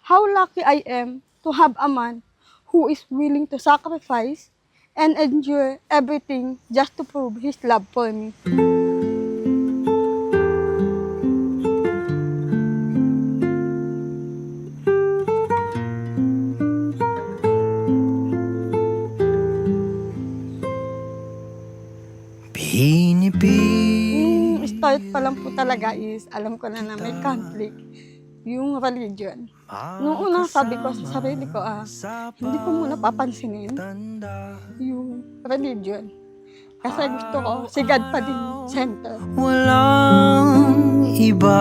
How lucky I am to have a man who is willing to sacrifice and endure everything just to prove his love for me. Yung start pa lang po talaga is, alam ko na may conflict, yung religion. Noong una, sabi ko sa sarili ko, hindi ko muna papansinin yung religion. Kasi gusto ko, si God pa din center. Walang iba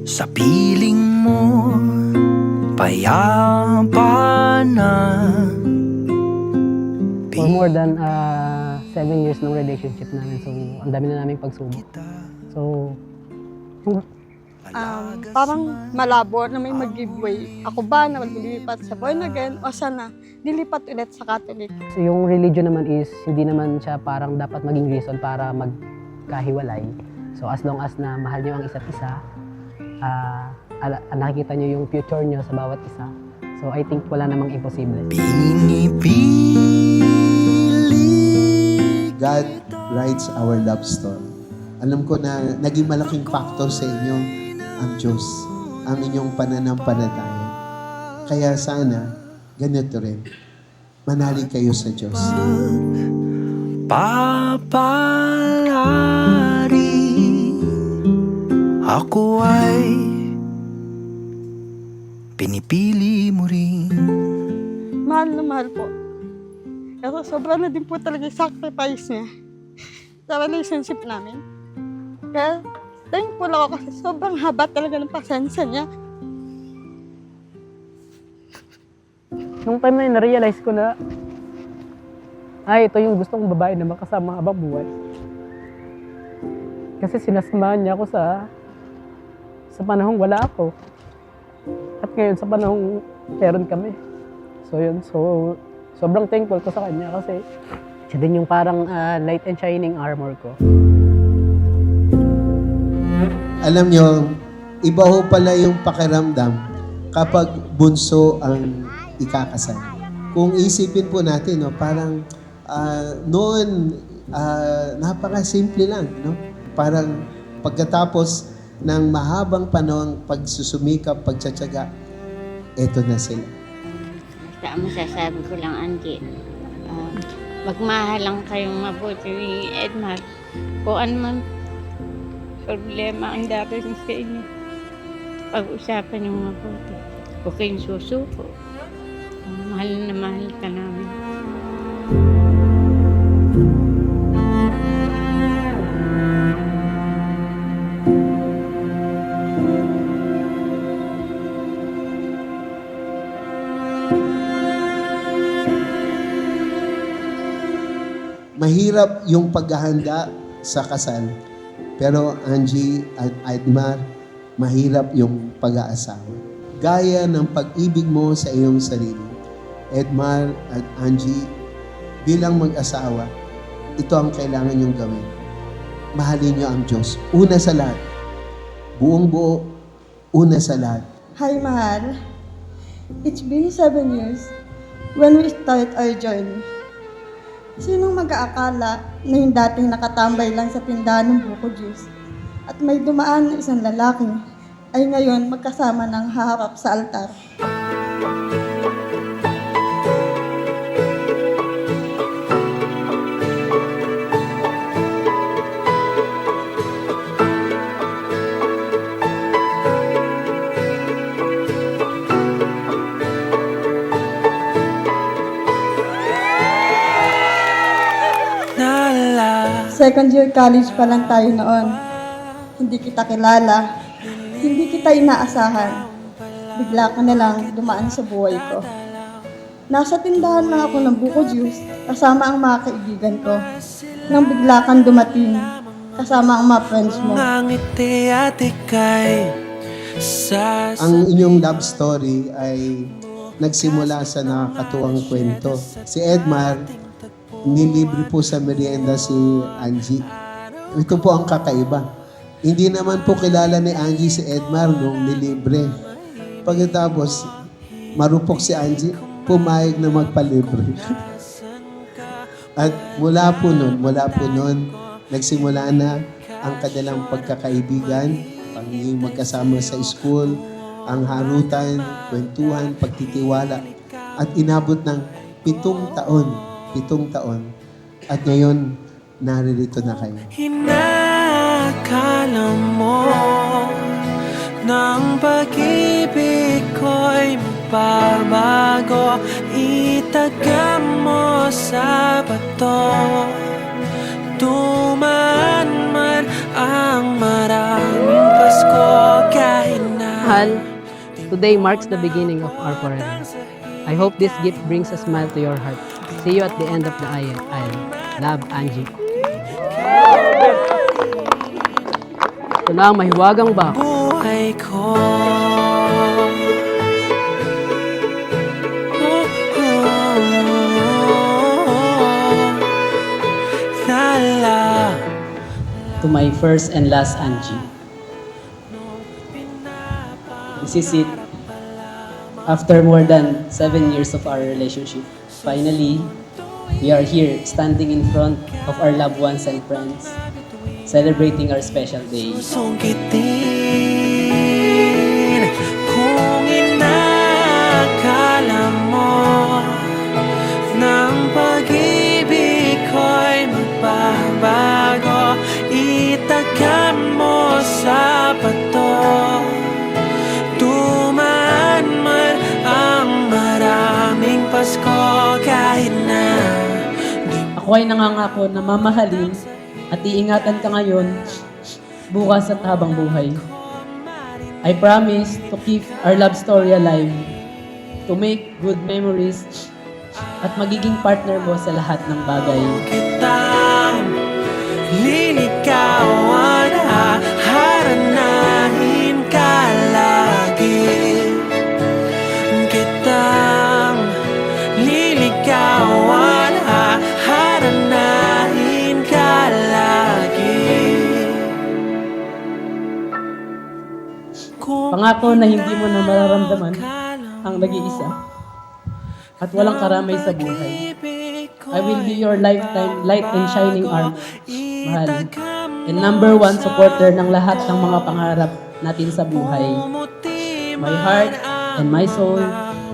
sa piling mo, payapa na. For more than 7 years ng relationship namin. So, ang dami na naming pagsubok. So, Parang malabo na may mag-giveaway. Ako ba na maglilipat sa born again o sana lilipat ulit sa Catholic? so, yung religion naman is, hindi naman siya parang dapat maging reason para magkahiwalay. So, as long as na mahal nyo ang isa't isa, nakikita nyo yung future nyo sa bawat isa. So, I think wala namang imposible. God writes our love story. Alam ko na naging malaking factor sa inyo ang Diyos, ang inyong pananampalataya. Kaya sana, ganito rin. Manalig kayo sa Diyos. Papalari, ako ay pinipili mo rin. Mahal na mahal po. Kasi sobra na din po talaga yung sacrifice niya sa relationship namin. Kaya thankful ako kasi sobrang haba talaga ng pasensya niya. Nung time na yun, na-realize ko na, ito yung gusto kong babae na makasama habang buhay. Kasi sinasamahan niya ako sa panahong wala ako. At ngayon, sa panahong meron kami. So yun, sobrang thankful ko sa kanya kasi siya din yung parang light and shining armor ko. Alam nyo, iba ho pala yung pakiramdam kapag bunso ang ikakasal. Kung isipin po natin, no, parang noon, napaka-simple lang. No? Parang pagkatapos ng mahabang panahon pagsusumikap, pagtsatsaga, eto na sila. Basta ang masasabi ko lang, Angie, magmahal lang kayong mabuti ni Edmar. Kung ano man problema ang darating sa inyo, pag-usapan yung mabuti. Huwag kayong susuko. Mahal na mahal ka namin. Mahirap yung paghahanda sa kasal. Pero Angie at Edmar, mahirap yung pag-aasawa. Gaya ng pag-ibig mo sa iyong sarili. Edmar at Angie, bilang mag-asawa, ito ang kailangan niyong gawin. Mahalin niyo ang Diyos. Una sa lahat. Buong buo, una sa lahat. Hi, mahal. It's been 7 years when we start our journey. Sinong mag-aakala na yung dating nakatambay lang sa tindahan ng buko juice at may dumaan na isang lalaki ay ngayon magkasama ng haharap sa altar. Second year college pa lang tayo noon. Hindi kita kilala. Hindi kita inaasahan. Bigla ka na lang dumaan sa buhay ko. Nasa tindahan lang ako ng buko juice kasama ang mga kaibigan ko. Nang bigla kang dumating kasama ang mga friends mo. Ang inyong love story ay nagsimula sa nakakatuwang kwento. Si Edmar, nilibre po sa merienda si Angie. Ito po ang kakaiba. Hindi naman po kilala ni Angie si Edmar nung nilibre. Pagkatapos, marupok si Angie, pumayag na magpalibre. At mula po nun, nagsimula na ang kanilang pagkakaibigan, pagiging magkasama sa school, ang harutan, kwentuhan, pagtitiwala. At inabot ng 7 taon. 7 taon. At ngayon, naririto na kayo. Inakala mo ng pag-ibig ko'y magbabago, itagam mo sa bato. Dumaan man ang maraming Pasko kahit na Mahal, today marks the beginning of our forever. I hope this gift brings a smile to your heart. See you at the end of the aisle. Love, Angie. Ito na ang mahiwagang ba? buhay ko. Lala. To my first and last Angie. This is it. After more than 7 years of our relationship, finally, we are here standing in front of our loved ones and friends, celebrating our special day. Sungkitin kung inakala mo ng pag-ibig ko'y magbabago, itagam mo sa bato. Dumaan man ang maraming Pasko kahit na Ako ay nangangako na mamahalin at iingatan ka ngayon, bukas at habang buhay. I promise to keep our love story alive, to make good memories, at magiging partner mo sa lahat ng bagay. kitang liligawan, haranahin ka lagi. Kitang liligawan, haranahin ka lagi. Pangako na hindi mo na mararamdaman ang nag-iisa at walang karamay sa buhay. I will be your lifetime light and shining arm, mahal, and number 1 supporter ng lahat ng mga pangarap natin sa buhay. My heart and my soul,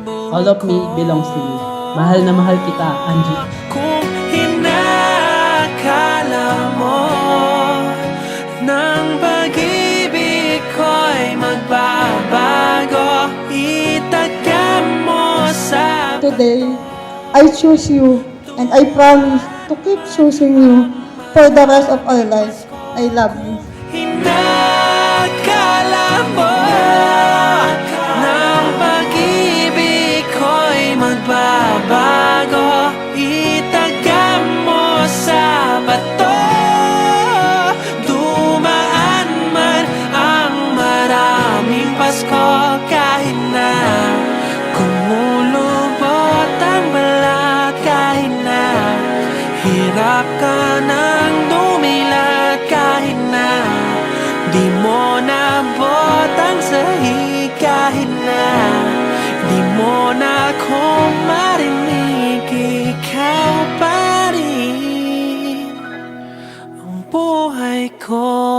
all of me belongs to you. Mahal na mahal kita, Angie. Kung hinakala mo ng pag-ibig ko'y magbabago, itagam mo sa Today, I choose you and I promise to keep choosing you for the rest of our lives. I love you. hinakala mo ng pag-ibig ko'y magbabago, itagam mo sa bato. Dumaan man ang maraming Pasko kahit na kumulubot ang balat, kahit na hirap ka ng dumilat, kahit na di mo nabot ang sahig, kahit na di mo na ako marinig, ikaw pa rin ang buhay ko.